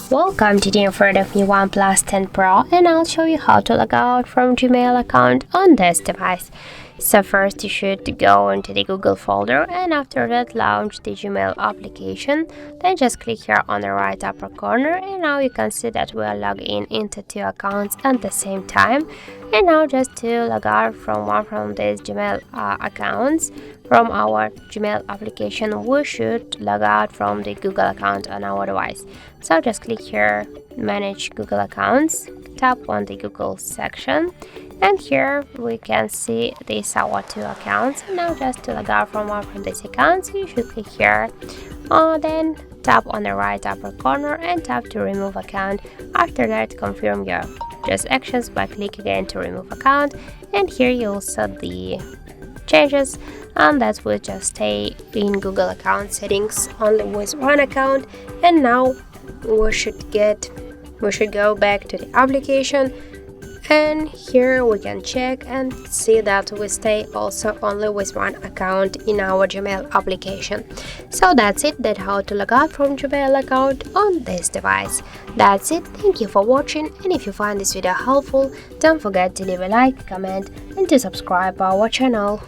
Welcome to the in front of me OnePlus 10 Pro, and I'll show you how to log out from Gmail account on this device. So first you should go into the Google folder, and after that launch the Gmail application. Then just click here on the right upper corner, and now you can see that we are logged in into two accounts at the same time. And now just to log out from one from these Gmail accounts from our Gmail application, we should log out from the Google account on our device. So just click here manage Google accounts, tap on the Google section, and here we can see these our two accounts. Now just to log out from one from these accounts, you should click here, then tap on the right upper corner and tap to remove account. After that, confirm your just actions by click again to remove account, and here you'll set the changes, and that will just stay in Google account settings only with one account. And now we should go back to the application, and here we can check and see that we stay also only with one account in our Gmail application. So that's it, that's how to log out from Gmail account on this device. That's it, thank you for watching, and if you find this video helpful, don't forget to leave a like, comment and to subscribe our channel.